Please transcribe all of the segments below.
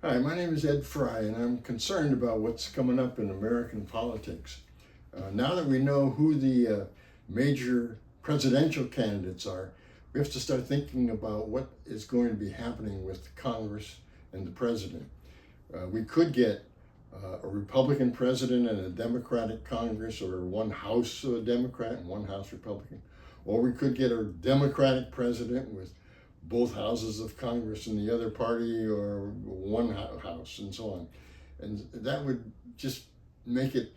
Hi, my name is Ed Fry, and I'm concerned about what's coming up in American politics. Now that we know who the major presidential candidates are, we have to start thinking about what is going to be happening with Congress and the president. We could get a Republican president and a Democratic Congress, or one House Democrat and one House Republican. Or we could get a Democratic president with both houses of Congress in the other party, or one house, and so on. And that would just make it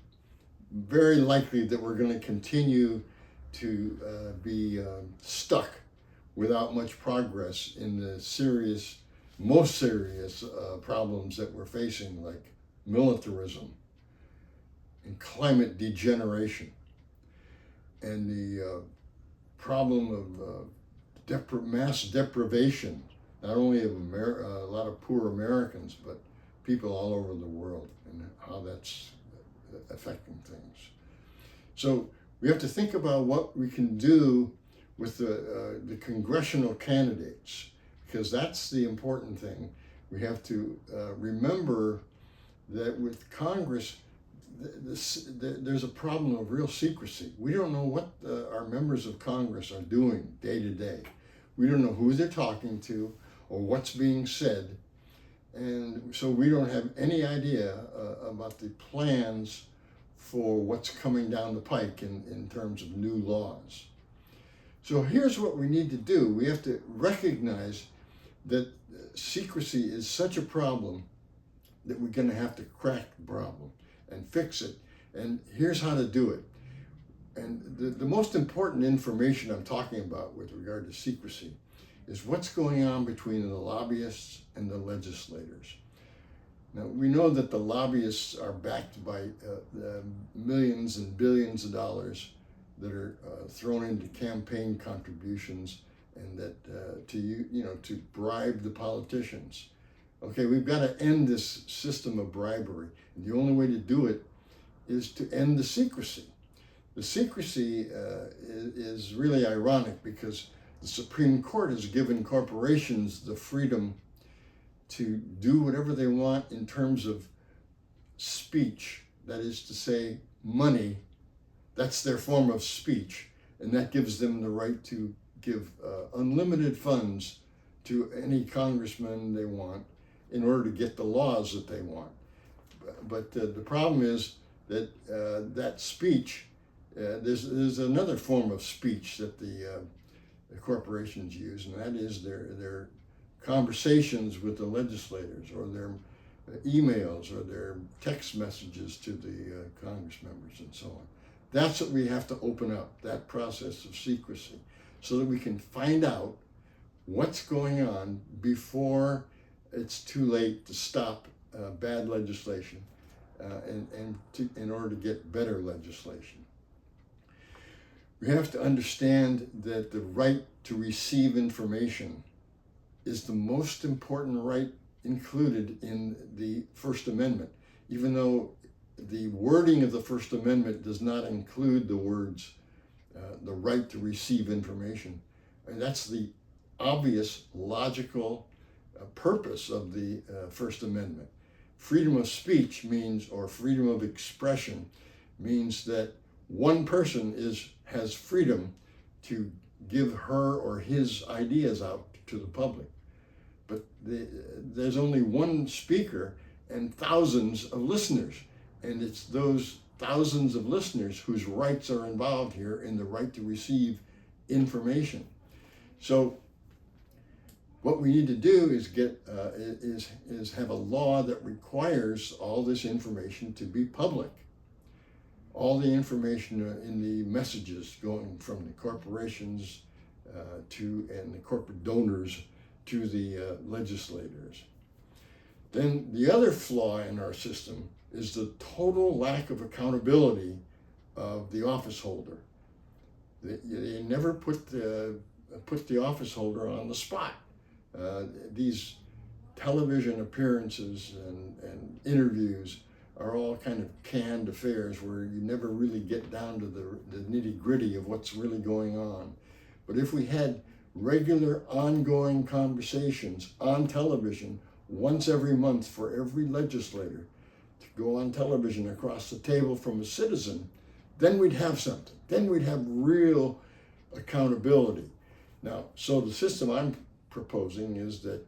very likely that we're going to continue to be stuck without much progress in the most serious problems that we're facing, like militarism and climate degeneration, and the problem of mass deprivation, not only of a lot of poor Americans, but people all over the world, and how that's affecting things. So we have to think about what we can do with the congressional candidates, because that's the important thing. We have to remember that with Congress, there's a problem of real secrecy. We don't know what our members of Congress are doing day to day. We don't know who they're talking to or what's being said. And so we don't have any idea about the plans for what's coming down the pike in terms of new laws. So here's what we need to do. We have to recognize that secrecy is such a problem that we're going to have to crack the problem and fix it. And here's how to do it. And the most important information I'm talking about with regard to secrecy is what's going on between the lobbyists and the legislators. Now, we know that the lobbyists are backed by millions and billions of dollars that are thrown into campaign contributions, and that to bribe the politicians. Okay, we've got to end this system of bribery. And the only way to do it is to end the secrecy. The secrecy is really ironic, because the Supreme Court has given corporations the freedom to do whatever they want in terms of speech. That is to say, money. That's their form of speech. And that gives them the right to give unlimited funds to any congressman they want in order to get the laws that they want. But the problem is that that speech, there's another form of speech that the corporations use, and that is their conversations with the legislators, or their emails, or their text messages to the Congress members, and so on. That's what we have to open up, that process of secrecy, so that we can find out what's going on before it's too late to stop bad legislation in order to get better legislation. We have to understand that the right to receive information is the most important right included in the First Amendment, even though the wording of the First Amendment does not include the words the right to receive information. And that's the obvious, logical purpose of the First Amendment. Freedom of speech means, or freedom of expression means, that one person has freedom to give her or his ideas out to the public. But there's only one speaker and thousands of listeners. And it's those thousands of listeners whose rights are involved here in the right to receive information. So what we need to do is have a law that requires all this information to be public. All the information in the messages going from the corporations and the corporate donors to the legislators. Then the other flaw in our system is the total lack of accountability of the office holder. They never put the office holder on the spot. These television appearances and interviews are all kind of canned affairs where you never really get down to the nitty-gritty of what's really going on. But if we had regular ongoing conversations on television once every month for every legislator to go on television across the table from a citizen, then we'd have something. Then we'd have real accountability. Now, so the system I'm proposing is that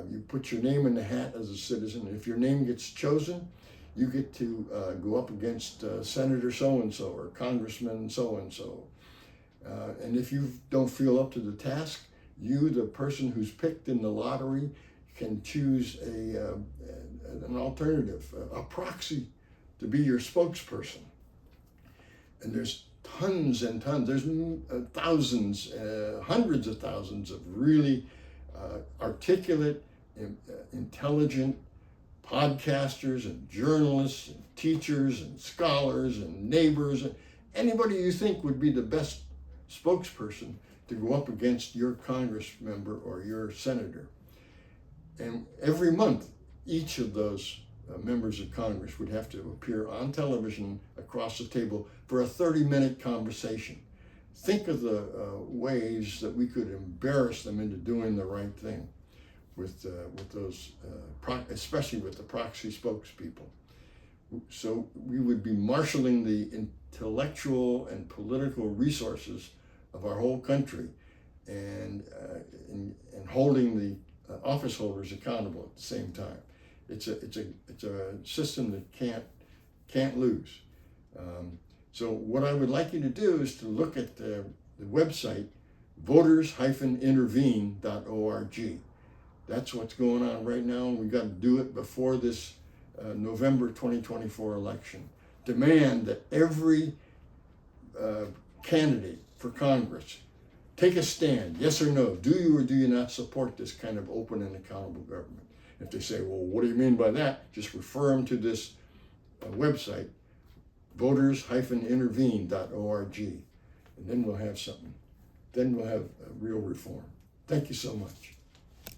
you put your name in the hat as a citizen. If your name gets chosen, you get to go up against Senator so-and-so or Congressman so-and-so. And if you don't feel up to the task, you, the person who's picked in the lottery, can choose an alternative, a proxy to be your spokesperson. And there's tons and tons, there's thousands, hundreds of thousands of really articulate, intelligent podcasters and journalists and teachers and scholars and neighbors, and anybody you think would be the best spokesperson to go up against your Congress member or your senator. And every month, each of those members of Congress would have to appear on television across the table for a 30-minute conversation. Think of the ways that we could embarrass them into doing the right thing with those, especially with the proxy spokespeople. So we would be marshaling the intellectual and political resources of our whole country and holding the office holders accountable at the same time. It's a system that can't lose. So what I would like you to do is to look at the website voters-intervene.org. That's what's going on right now, and we've got to do it before this November 2024 election. Demand that every candidate for Congress take a stand, yes or no. Do you or do you not support this kind of open and accountable government? If they say, well, what do you mean by that? Just refer them to this website, voters-intervene.org, and then we'll have something. Then we'll have real reform. Thank you so much.